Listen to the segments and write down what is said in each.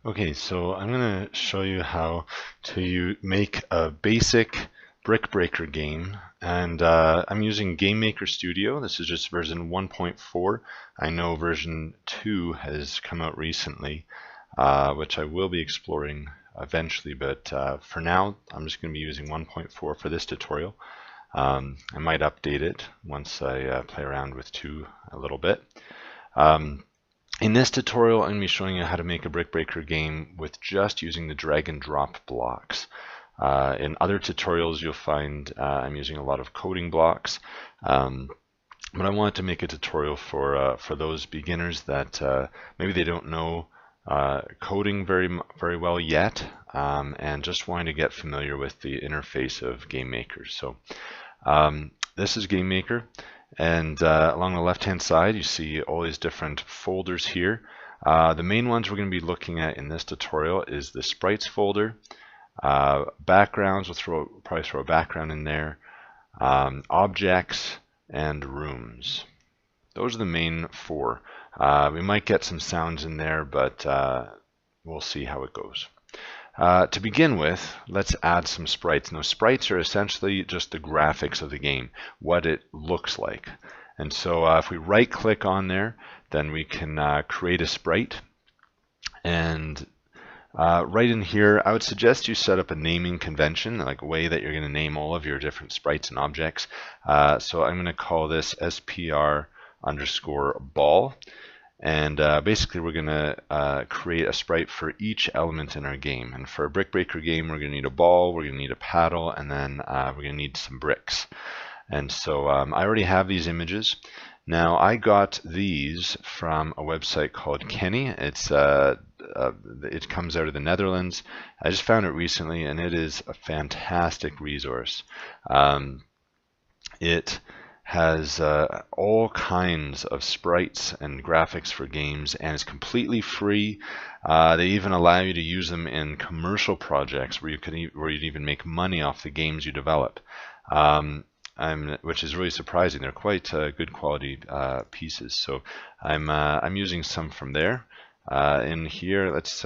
Okay, so I'm going to show you how to make a basic brick breaker game, and I'm using GameMaker Studio. This is just version 1.4. I know version 2 has come out recently, which I will be exploring eventually, but for now I'm just going to be using 1.4 for this tutorial. I might update it once I play around with 2 a little bit. In this tutorial, I'm going to be showing you how to make a brick breaker game with just using the drag and drop blocks. In other tutorials, you'll find I'm using a lot of coding blocks, but I wanted to make a tutorial for those beginners that maybe they don't know coding very well yet, and just wanting to get familiar with the interface of GameMaker. So this is GameMaker. And along the left-hand side, you see all these different folders here. The main ones we're going to be looking at in this tutorial is the sprites folder, backgrounds, we'll probably throw a background in there, objects, and rooms. Those are the main 4. We might get some sounds in there, but we'll see how it goes. To begin with, let's add some sprites. Now, sprites are essentially just the graphics of the game, what it looks like. And so if we right-click on there, then we can create a sprite. And right in here, I would suggest you set up a naming convention, like a way that you're going to name all of your different sprites and objects. So I'm going to call this SPR_ball. And basically we're going to create a sprite for each element in our game. And for a brick breaker game, we're going to need a ball, we're going to need a paddle, and then we're going to need some bricks. And so I already have these images. Now I got these from a website called Kenny. It comes out of the Netherlands. I just found it recently, and it is a fantastic resource. It has all kinds of sprites and graphics for games, and it's completely free. They even allow you to use them in commercial projects where you'd even make money off the games you develop, which is really surprising. They're quite good quality pieces. So I'm using some from there. In here, let's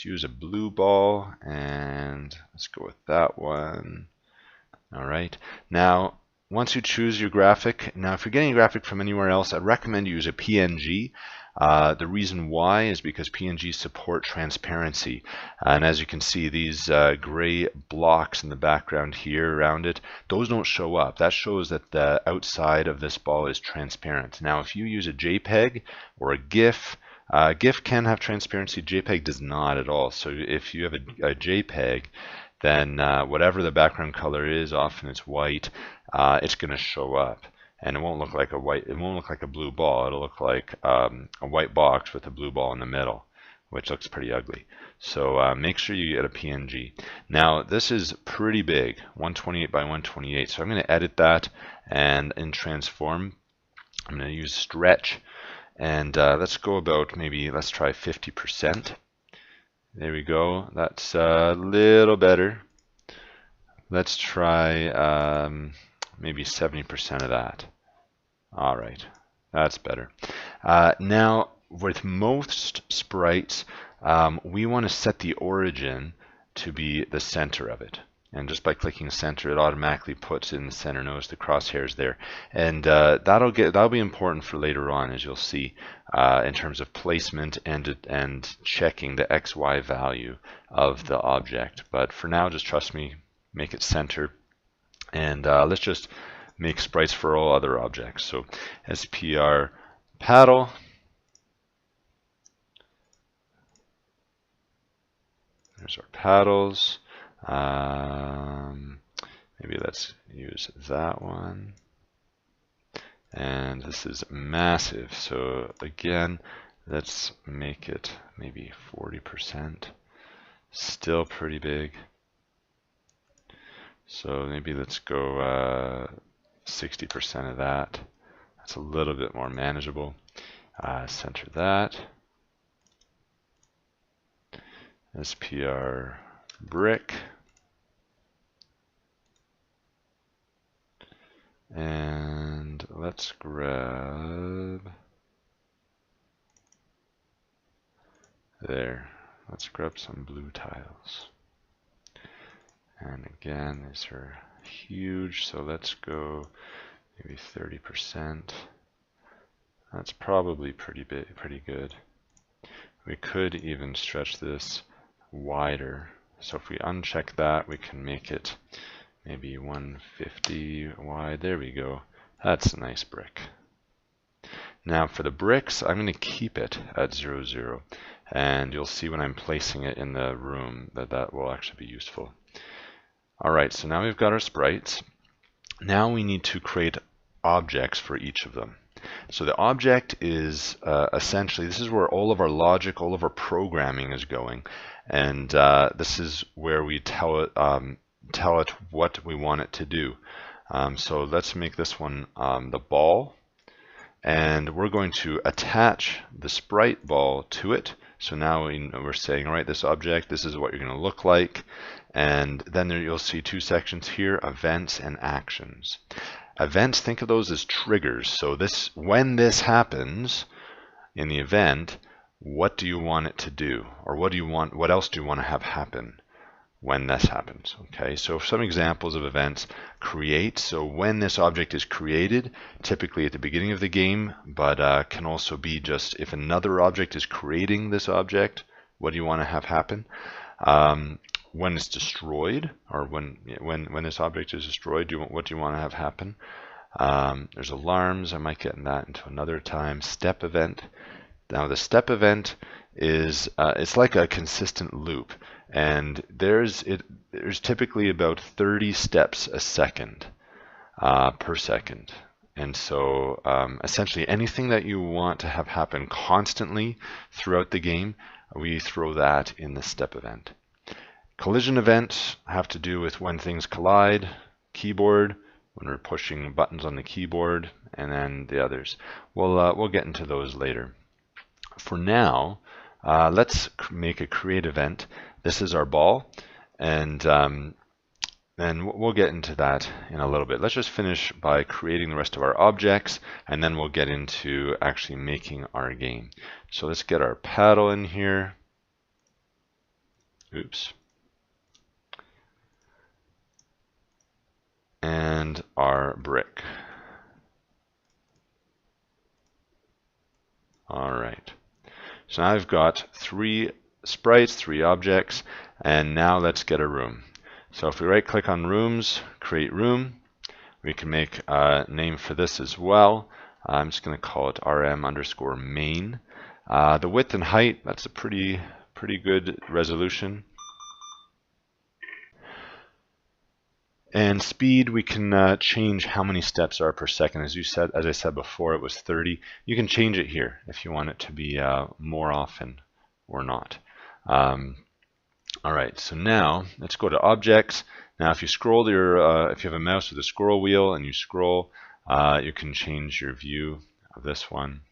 use a blue ball, and let's go with that one. All right, now. Once you choose your graphic, now if you're getting a graphic from anywhere else, I'd recommend you use a PNG. The reason why is because PNGs support transparency. And as you can see, these gray blocks in the background here around it, those don't show up. That shows that the outside of this ball is transparent. Now if you use a JPEG or a GIF, GIF can have transparency, JPEG does not at all. So if you have a JPEG, then whatever the background color is, often it's white, it's going to show up, and it won't look like a blue ball. It'll look like a white box with a blue ball in the middle, which looks pretty ugly. So make sure you get a PNG. Now this is pretty big, 128 by 128. So I'm going to edit that, and in transform, I'm going to use stretch, and let's go about let's try 50%. There we go. That's a little better. Let's try maybe 70% of that. All right, that's better. Now, with most sprites, we want to set the origin to be the center of it. And just by clicking center, it automatically puts in the center. Notice the crosshairs there, and that'll be important for later on, as you'll see, in terms of placement and checking the XY value of the object. But for now, just trust me, make it center, and let's just make sprites for all other objects. So SPR paddle. There's our paddles. Maybe let's use that one. And this is massive. So again, let's make it maybe 40%. Still pretty big. So maybe let's go 60% of that. That's a little bit more manageable. Center that. SPR brick. And let's grab there. let's grab some blue tiles. And again, these are huge, so let's go maybe 30%. That's probably pretty big, pretty good. We could even stretch this wider. So if we uncheck that, we can make it maybe 150 wide. There we go. That's a nice brick. Now for the bricks, I'm going to keep it at 0, 0. And you'll see when I'm placing it in the room that that will actually be useful. Alright, so now we've got our sprites. Now we need to create objects for each of them. So the object is essentially, this is where all of our logic, all of our programming is going. And this is where we tell it what we want it to do. So let's make this one the ball. And we're going to attach the sprite ball to it. So now we're saying, all right, this object, this is what you're going to look like. And then there you'll see two sections here, events and actions. Events, think of those as triggers. So this, when this happens in the event, what do you want it to do? Or what else do you want to have happen when this happens? Okay, so some examples of events: create. So when this object is created, typically at the beginning of the game, but can also be just if another object is creating this object, what do you want to have happen? When it's destroyed, or when this object is destroyed, what do you want to have happen? There's alarms. I might get in that into another time. Step event. Now the step event is it's like a consistent loop, and there's typically about 30 steps a second per second. And so essentially anything that you want to have happen constantly throughout the game, we throw that in the step event. Collision events have to do with when things collide, keyboard, when we're pushing buttons on the keyboard, and then the others. We'll get into those later. For now, let's make a create event. This is our ball, and then we'll get into that in a little bit. Let's just finish by creating the rest of our objects, and then we'll get into actually making our game. So let's get our paddle in here. Oops. And our brick. All right. So now I've got 3 sprites, 3 objects, and now let's get a room. So if we right click on rooms, create room, we can make a name for this as well. I'm just going to call it rm_main. The width and height, that's a pretty good resolution. And speed, we can change how many steps are per second. As I said before, it was 30. You can change it here if you want it to be more often or not. All right, so now let's go to objects. Now, if you scroll if you have a mouse with a scroll wheel and you scroll, you can change your view of this one.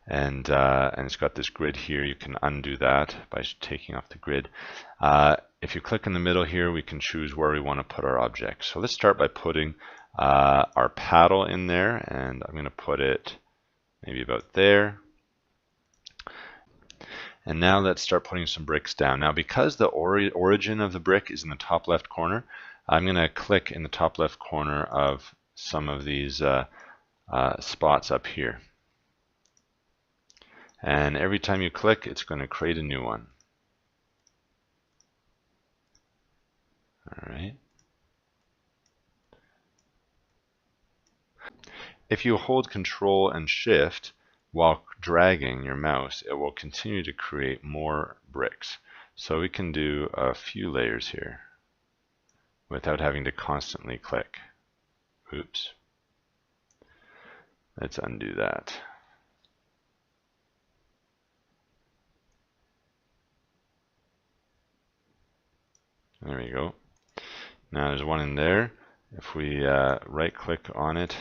And it's got this grid here. You can undo that by taking off the grid. If you click in the middle here, we can choose where we want to put our object. So let's start by putting our paddle in there, and I'm going to put it maybe about there. And now let's start putting some bricks down. Now, because the origin of the brick is in the top left corner, I'm going to click in the top left corner of some of these spots up here. And every time you click, it's going to create a new one. All right. If you hold Control and Shift while dragging your mouse, it will continue to create more bricks. So we can do a few layers here without having to constantly click. Oops. Let's undo that. There we go. Now there's one in there. If we right click on it,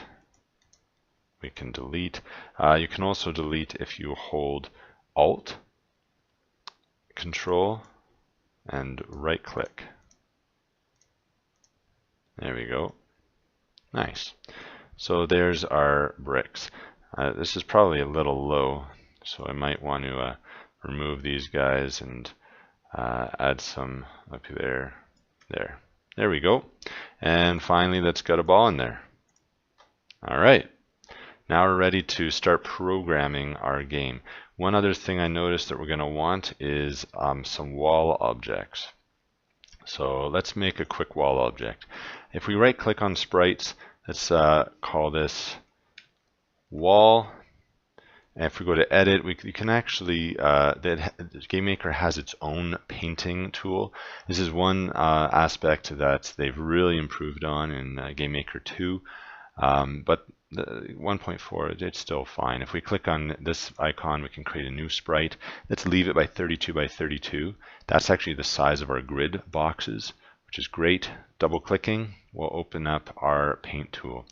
we can delete. You can also delete if you hold Alt, Control, and right click. There we go. Nice. So there's our bricks. This is probably a little low, so I might want to remove these guys and add some up there. There we go. And finally, let's get a ball in there. All right. Now we're ready to start programming our game. One other thing I noticed that we're going to want is some wall objects. So let's make a quick wall object. If we right click on sprites, let's call this wall. And if we go to edit, you can actually, GameMaker has its own painting tool. This is one aspect that they've really improved on in GameMaker 2. But the 1.4, it's still fine. If we click on this icon, we can create a new sprite. Let's leave it by 32 by 32. That's actually the size of our grid boxes, which is great. Double clicking will open up our paint tool.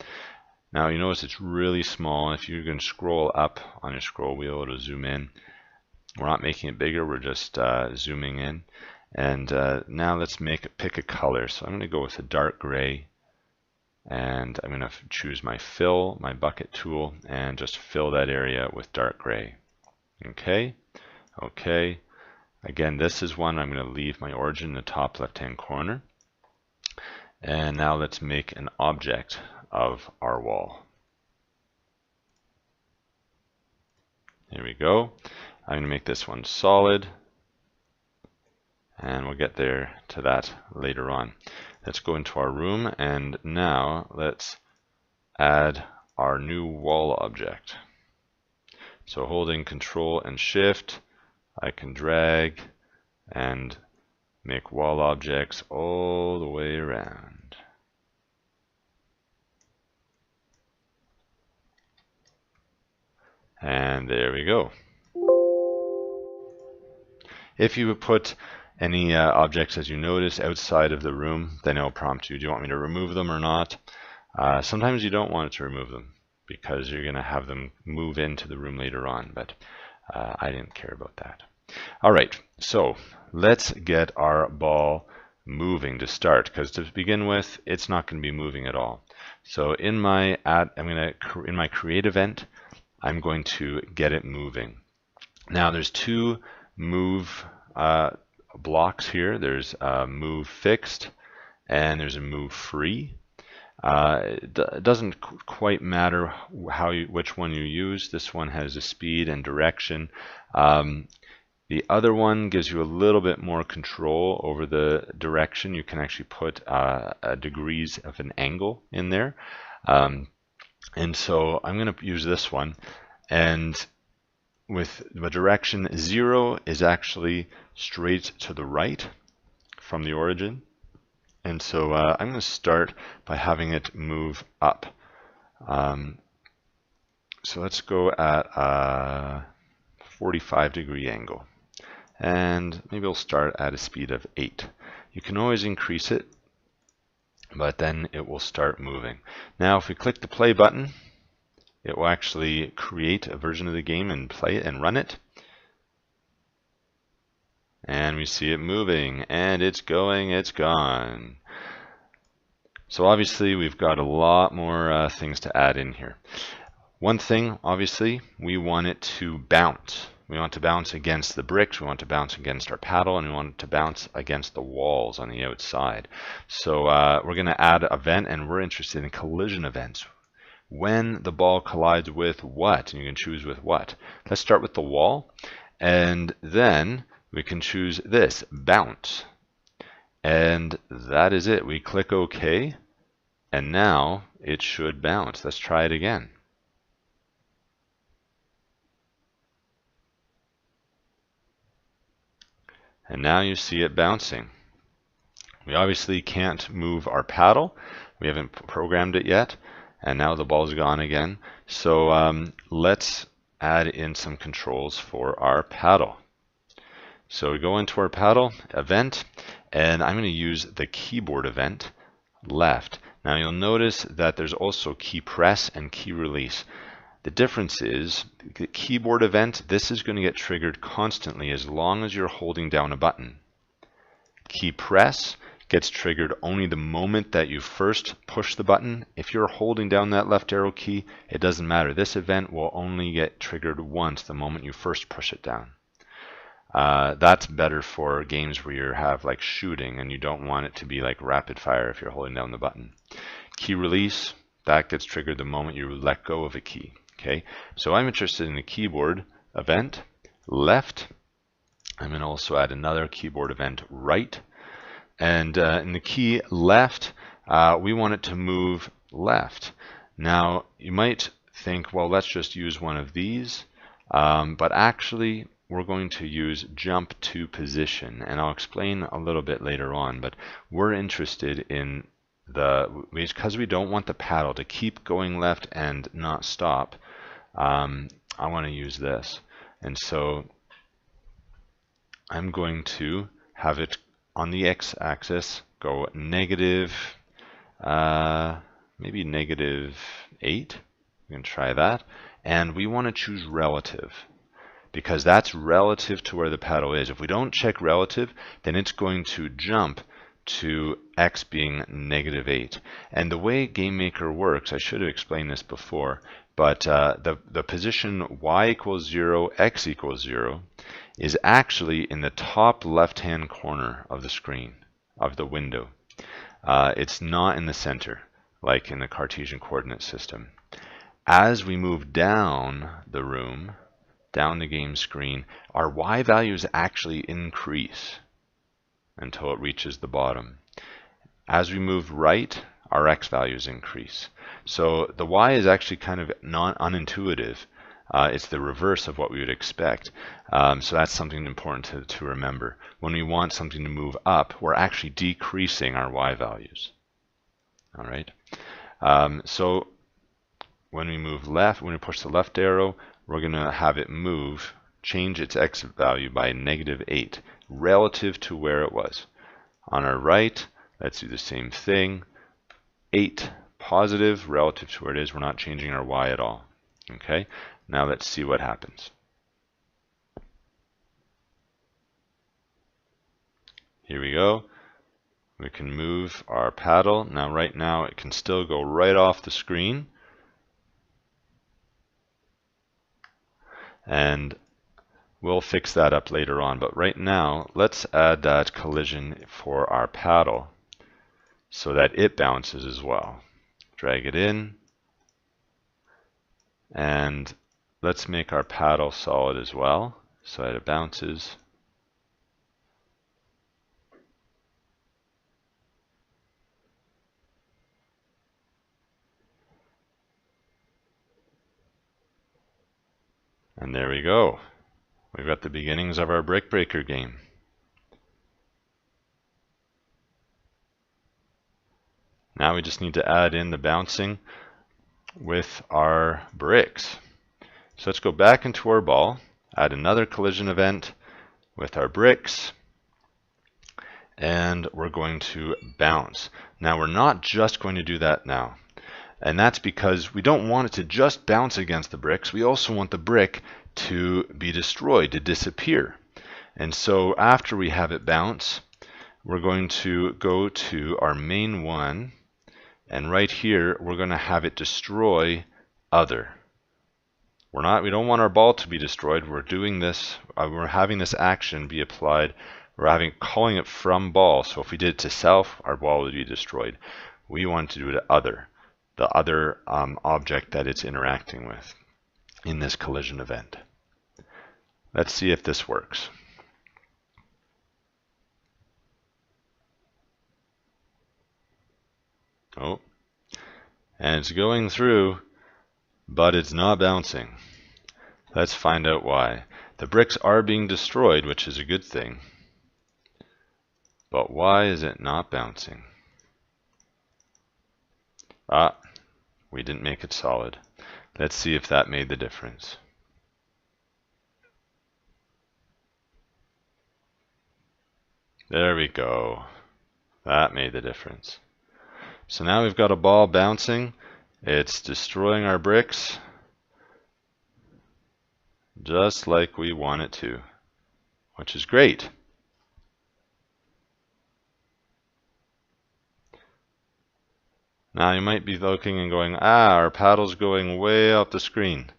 Now you notice it's really small. If you can scroll up on your scroll wheel, it'll zoom in. We're not making it bigger, we're just zooming in. And now let's pick a color. So I'm going to go with a dark gray. And I'm going to choose my fill, my bucket tool, and just fill that area with dark gray. Okay, okay. Again, this is one I'm going to leave my origin in the top left-hand corner. And now let's make an object of our wall. Here we go. I'm going to make this one solid. And we'll get there to that later on. Let's go into our room, and now let's add our new wall object. So holding Control and Shift, I can drag and make wall objects all the way around. And there we go. If you put any objects, as you notice, outside of the room, then it'll prompt you, do you want me to remove them or not? Sometimes you don't want it to remove them because you're going to have them move into the room later on, but I didn't care about that. All right, so let's get our ball moving to start, because to begin with, it's not going to be moving at all. So in my create event, I'm going to get it moving. Now there's two move blocks here. There's a move fixed and there's a move free. It doesn't quite matter which one you use. This one has a speed and direction. The other one gives you a little bit more control over the direction. You can actually put degrees of an angle in there. And so I'm going to use this one. And with the direction 0 is actually straight to the right from the origin. And so I'm going to start by having it move up. So let's go at a 45-degree angle. And maybe we'll start at a speed of 8. You can always increase it, but then it will start moving. Now if we click the play button, it will actually create a version of the game and play it and run it. And we see it moving, and it's going, it's gone. So obviously we've got a lot more things to add in here. One thing, obviously, we want it to bounce. We want to bounce against the bricks, we want to bounce against our paddle, and we want it to bounce against the walls on the outside. So we're going to add an event, and we're interested in collision events. When the ball collides with what? And you can choose with what. Let's start with the wall, and then we can choose this, bounce. And that is it. We click OK, and now it should bounce. Let's try it again. And now you see it bouncing. We obviously can't move our paddle. We haven't programmed it yet. And now the ball's gone again. So let's add in some controls for our paddle. So we go into our paddle event, and I'm going to use the keyboard event left. Now you'll notice that there's also key press and key release. The difference is the keyboard event, this is going to get triggered constantly as long as you're holding down a button. Key press gets triggered only the moment that you first push the button. If you're holding down that left arrow key, it doesn't matter. This event will only get triggered once, the moment you first push it down. That's better for games where you have like shooting and you don't want it to be like rapid fire if you're holding down the button. Key release, that gets triggered the moment you let go of a key. Okay, so I'm interested in the keyboard event left. I'm going to also add another keyboard event right. And in the key left, we want it to move left. Now, you might think, well, let's just use one of these. But actually, we're going to use jump to position. And I'll explain a little bit later on. But we're interested in because we don't want the paddle to keep going left and not stop. I want to use this. And so I'm going to have it on the x-axis go negative, maybe -8. We can try that. And we want to choose relative because that's relative to where the paddle is. If we don't check relative, then it's going to jump to x being -8. And the way GameMaker works, I should have explained this before, but the position y equals 0, x equals 0 is actually in the top left-hand corner of the screen, of the window. It's not in the center, like in the Cartesian coordinate system. As we move down the room, down the game screen, our y values actually increase until it reaches the bottom. As we move right, our x values increase. So the y is actually kind of unintuitive. It's the reverse of what we would expect. So that's something important to remember. When we want something to move up, we're actually decreasing our y values. All right. So when we move left, when we push the left arrow, we're going to have it move, change its x value by -8 relative to where it was. On our right, let's do the same thing. 8 positive relative to where it is. We're not changing our y at all. Okay. Now let's see what happens. Here we go. We can move our paddle. Now right now it can still go right off the screen. And we'll fix that up later on. But right now, let's add that collision for our paddle so that it bounces as well. Drag it in. And let's make our paddle solid as well so that it bounces. And there we go. We've got the beginnings of our Brick Breaker game. Now we just need to add in the bouncing with our bricks. So let's go back into our ball, add another collision event with our bricks, and we're going to bounce. Now we're not just going to do that now. And that's because we don't want it to just bounce against the bricks. We also want the brick to be destroyed, to disappear. And so after we have it bounce, we're going to go to our main one. And right here, we're going to have it destroy other. We don't want our ball to be destroyed. We're doing this, we're having this action be applied. We're calling it from ball. So if we did it to self, our ball would be destroyed. We want to do it to other, the other object that it's interacting with in this collision event. Let's see if this works. Oh, and it's going through, but it's not bouncing. Let's find out why. The bricks are being destroyed, which is a good thing. But why is it not bouncing? Ah, we didn't make it solid. Let's see if that made the difference. There we go. That made the difference. So now we've got a ball bouncing. It's destroying our bricks just like we want it to, which is great. Now you might be looking and going, our paddle's going way up the screen.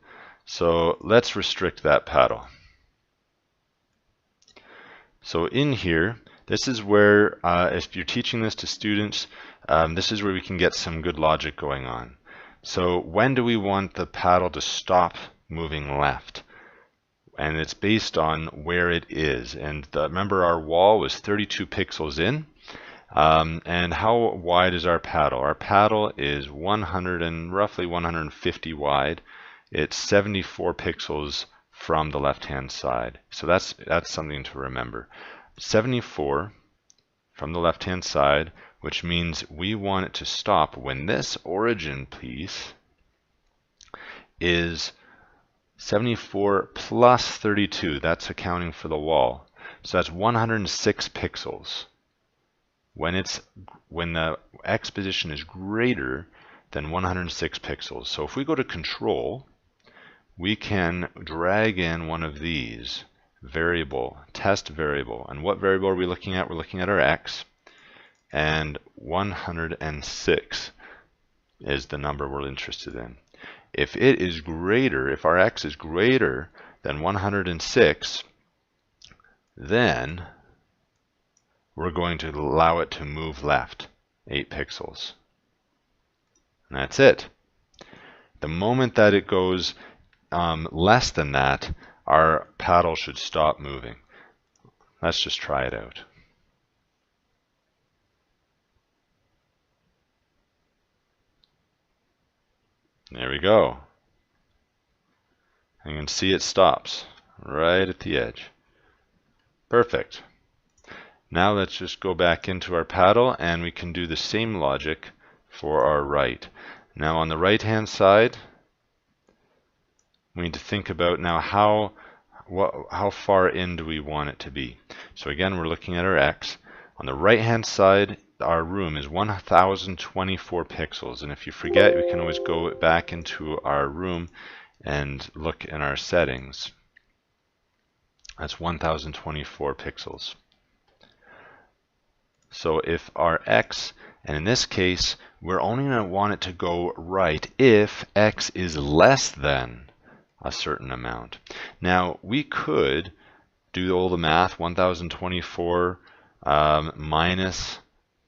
So let's restrict that paddle. So in here, this is where, if you're teaching this to students, this is where we can get some good logic going on. So when do we want the paddle to stop moving left? And it's based on where it is. And remember, our wall was 32 pixels in. And how wide is our paddle? Our paddle is roughly 150 wide. It's 74 pixels from the left-hand side. So that's something to remember. 74 from the left-hand side, which means we want it to stop when this origin piece is 74 plus 32. That's accounting for the wall. So that's 106 pixels. When the X position is greater than 106 pixels. So if we go to Control, we can drag in one of these, variable, test variable. And what variable are we looking at? We're looking at our X, and 106 is the number we're interested in. If it is greater, if our X is greater than 106, then we're going to allow it to move left 8 pixels. And that's it. The moment that it goes less than that, our paddle should stop moving. Let's just try it out. There we go. You can see it stops right at the edge. Perfect. Now let's just go back into our paddle and we can do the same logic for our right. Now on the right hand side, we need to think about now how far in do we want it to be. So again, we're looking at our X. On the right hand side, our room is 1024 pixels, and if you forget, we can always go back into our room and look in our settings. That's 1024 pixels. So if our X, and in this case, we're only going to want it to go right if X is less than a certain amount. Now we could do all the math, 1024 minus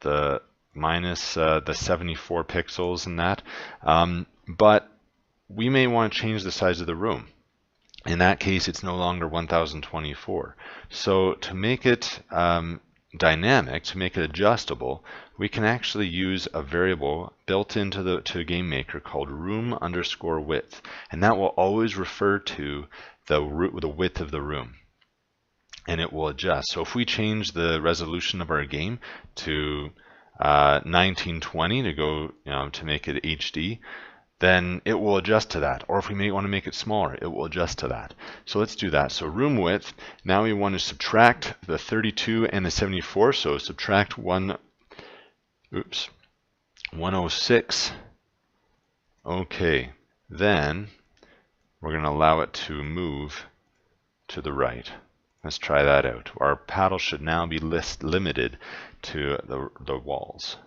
the 74 pixels and that, but we may want to change the size of the room. In that case, it's no longer 1024. So to make it dynamic, to make it adjustable, we can actually use a variable built into GameMaker called room_width, and that will always refer to the width of the room, and it will adjust. So if we change the resolution of our game to 1920 to go to make it HD, then it will adjust to that. Or if we may want to make it smaller, it will adjust to that. So let's do that. So room width, now we want to subtract the 32 and the 74. So subtract 106. Okay, then we're going to allow it to move to the right. Let's try that out. Our paddle should now be limited to the walls.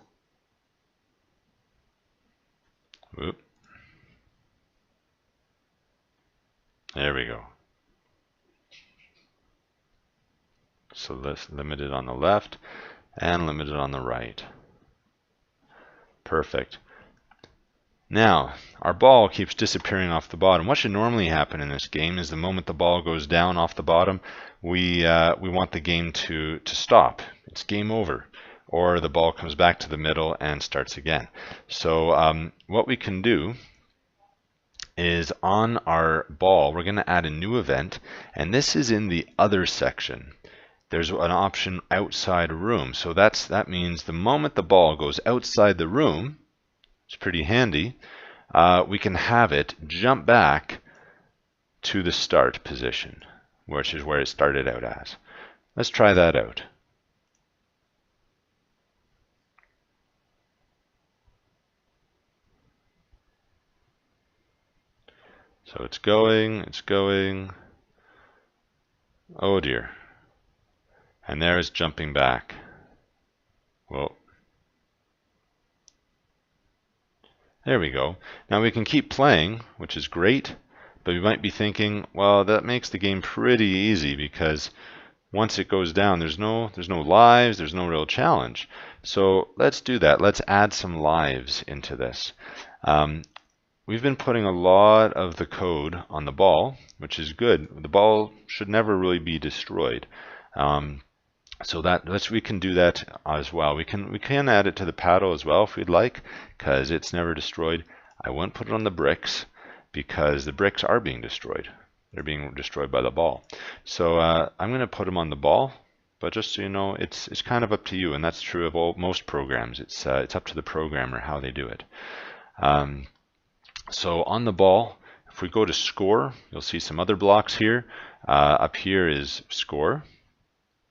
Oop. There we go. So let's limit it on the left and limit it on the right. Perfect. Now, our ball keeps disappearing off the bottom. What should normally happen in this game is the moment the ball goes down off the bottom, we want the game to stop. It's game over. Or the ball comes back to the middle and starts again. So what we can do is on our ball, we're going to add a new event, and this is in the other section. There's an option outside room. So that means the moment the ball goes outside the room, it's pretty handy, we can have it jump back to the start position, which is where it started out as. Let's try that out. So it's going. Oh dear. And there it's jumping back. Well, there we go. Now we can keep playing, which is great, but we might be thinking, well, that makes the game pretty easy because once it goes down, there's no lives, there's no real challenge. So let's do that. Let's add some lives into this. We've been putting a lot of the code on the ball, which is good. The ball should never really be destroyed. So we can do that as well. We can add it to the paddle as well if we'd like, because it's never destroyed. I won't put it on the bricks because the bricks are being destroyed. They're being destroyed by the ball. So I'm going to put them on the ball, but just so you know, it's kind of up to you, and that's true of most programs. It's up to the programmer how they do it. So on the ball, if we go to score, you'll see some other blocks here. Up here is score,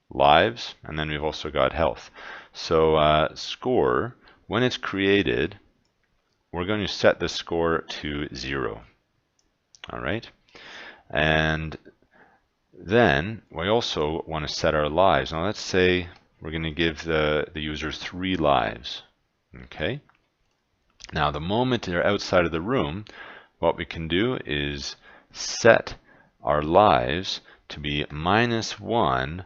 lives, and then we've also got health. So score, when it's created, we're going to set the score to 0. All right. And then we also want to set our lives. Now let's say we're going to give the user 3 lives. Okay. Now the moment they're outside of the room, what we can do is set our lives to be -1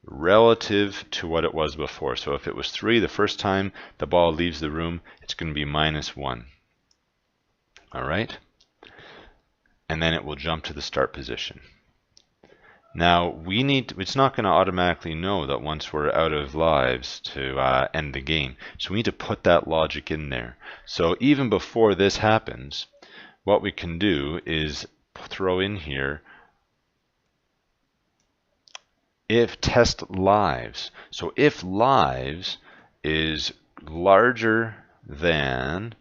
relative to what it was before. So if it was 3 the first time the ball leaves the room, it's going to be -1. All right. And then it will jump to the start position. Now it's not going to automatically know that once we're out of lives to end the game. So we need to put that logic in there. So even before this happens, what we can do is throw in here if test lives. So if lives is larger than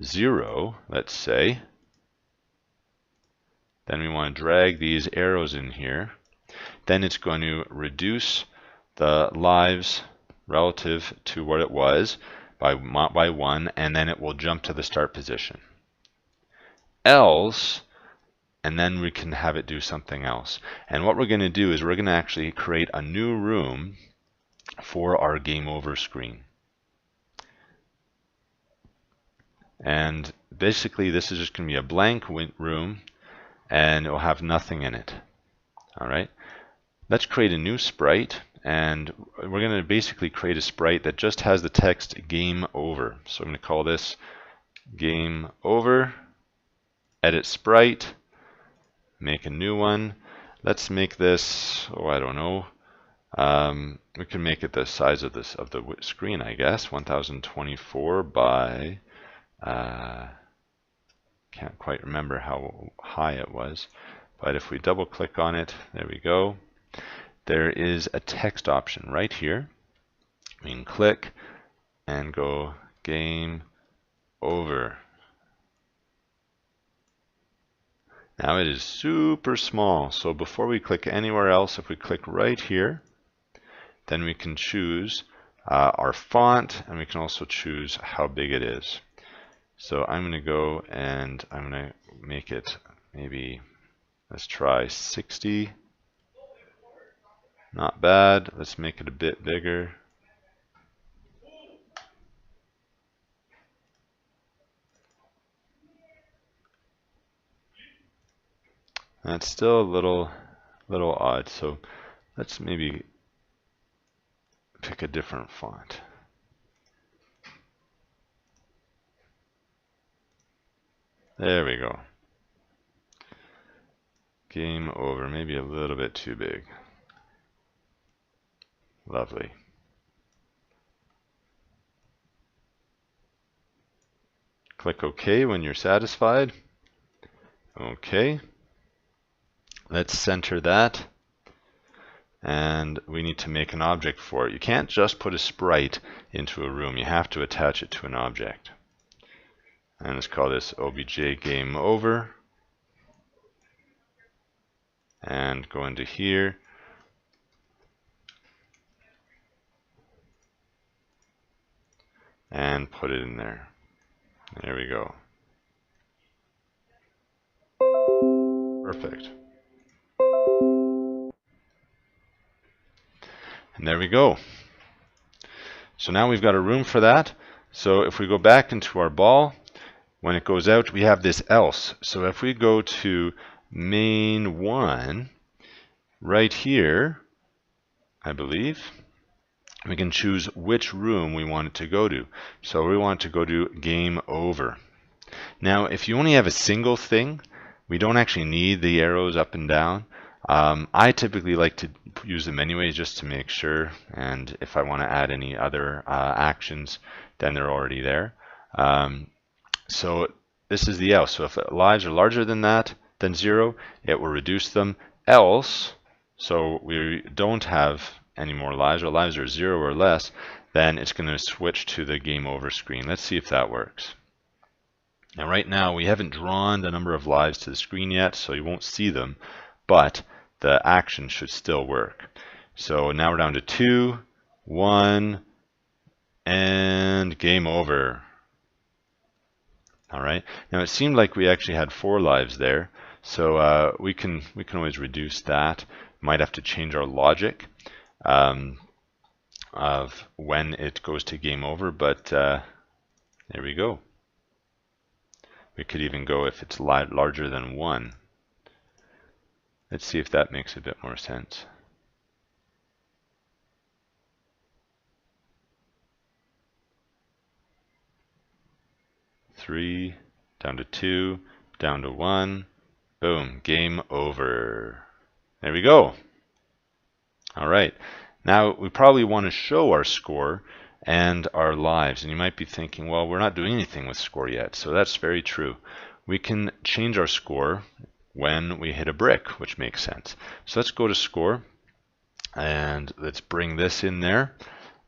0, let's say, then we want to drag these arrows in here. Then it's going to reduce the lives relative to what it was by 1, and then it will jump to the start position. Else, and then we can have it do something else. And what we're going to do is we're going to actually create a new room for our game over screen. And basically this is just going to be a blank room, and it will have nothing in it. All right. Let's create a new sprite, and we're going to basically create a sprite that just has the text game over. So I'm going to call this game over, edit sprite, make a new one. Let's make this, I don't know. We can make it the size of the screen, I guess, 1024 by, can't quite remember how high it was. But if we double click on it, there we go. There is a text option right here. We can click and go game over. Now it is super small, so before we click anywhere else, if we click right here, then we can choose our font, and we can also choose how big it is. So I'm going to go and I'm going to make it maybe, let's try 60. Not bad. Let's make it a bit bigger. That's still a little odd, so let's maybe pick a different font. There we go. Game over, maybe a little bit too big. Lovely. Click OK when you're satisfied. OK. Let's center that. And we need to make an object for it. You can't just put a sprite into a room. You have to attach it to an object. And let's call this obj game over. And go into here. And put it in there. There we go. Perfect. And there we go. So now we've got a room for that. So if we go back into our ball, when it goes out, we have this else. So if we go to main 1, right here, I believe. We can choose which room we want it to go to. So we want it to go to game over. Now, if you only have a single thing, we don't actually need the arrows up and down. I typically like to use them anyways just to make sure, and if I want to add any other actions, then they're already there. So this is the else. So if lives are larger than that, than 0, it will reduce them. Else, so we don't have any more lives, or lives are 0 or less, then it's going to switch to the game over screen. Let's see if that works. Now right now we haven't drawn the number of lives to the screen yet, so you won't see them, but the action should still work. So now we're down to 2, 1, and game over. All right. Now it seemed like we actually had 4 lives there, so we can always reduce that. Might have to change our logic of when it goes to game over, but there we go. We could even go if it's larger than 1. Let's see if that makes a bit more sense. Three, down to 2, down to 1. Boom, game over. There we go. All right. Now we probably want to show our score and our lives. And you might be thinking, well, we're not doing anything with score yet. So that's very true. We can change our score when we hit a brick, which makes sense. So let's go to score and let's bring this in there.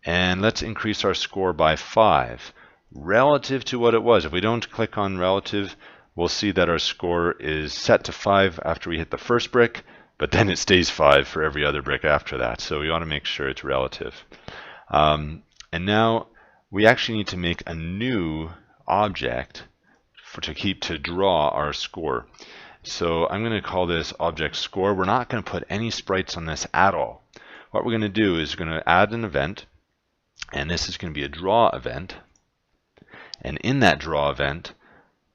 And let's increase our score by 5 relative to what it was. If we don't click on relative, we'll see that our score is set to 5 after we hit the first brick, but then it stays 5 for every other brick after that. So we want to make sure it's relative. And now we actually need to make a new object to draw our score. So I'm going to call this object score. We're not going to put any sprites on this at all. What we're going to do is we're going to add an event, and this is going to be a draw event. And in that draw event,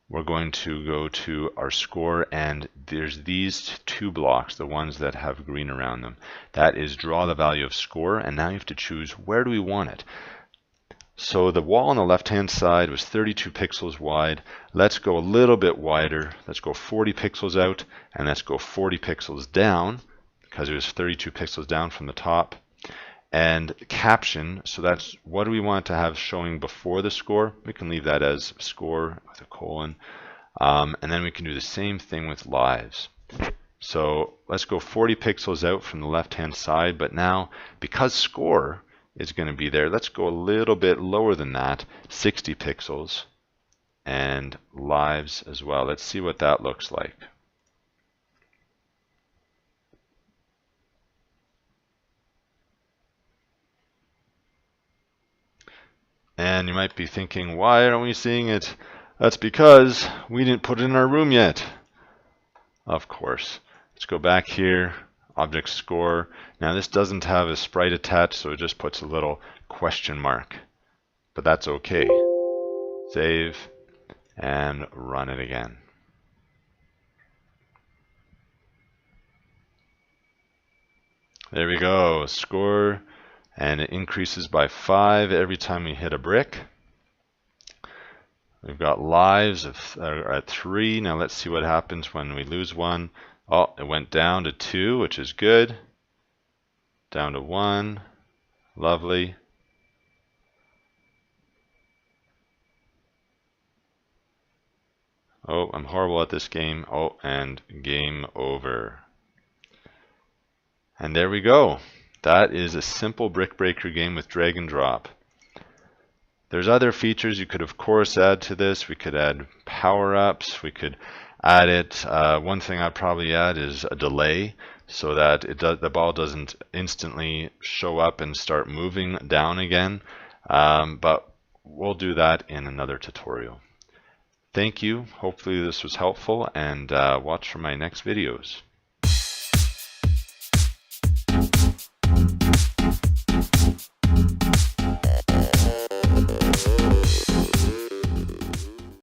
we're going to go to our score, and there's these 2 blocks, the ones that have green around them. That is draw the value of score, and now you have to choose where do we want it. So the wall on the left-hand side was 32 pixels wide. Let's go a little bit wider. Let's go 40 pixels out, and let's go 40 pixels down, because it was 32 pixels down from the top. And caption, so that's what do we want to have showing before the score. We can leave that as score with a colon. And then we can do the same thing with lives. So let's go 40 pixels out from the left-hand side, but now because score is going to be there, let's go a little bit lower than that, 60 pixels, and lives as well. Let's see what that looks like. And you might be thinking, why aren't we seeing it? That's because we didn't put it in our room yet. Of course. Let's go back here, object score. Now this doesn't have a sprite attached, so it just puts a little question mark. But that's okay. Save and run it again. There we go, score. And it increases by 5 every time we hit a brick. We've got lives at 3. Now let's see what happens when we lose 1. Oh, it went down to 2, which is good. Down to 1. Lovely. Oh, I'm horrible at this game. Oh, and game over. And there we go. That is a simple brick breaker game with drag and drop. There's other features you could of course add to this. We could add power-ups. We could add it. One thing I'd probably add is a delay so that the ball doesn't instantly show up and start moving down again. But we'll do that in another tutorial. Thank you. Hopefully this was helpful, and watch for my next videos.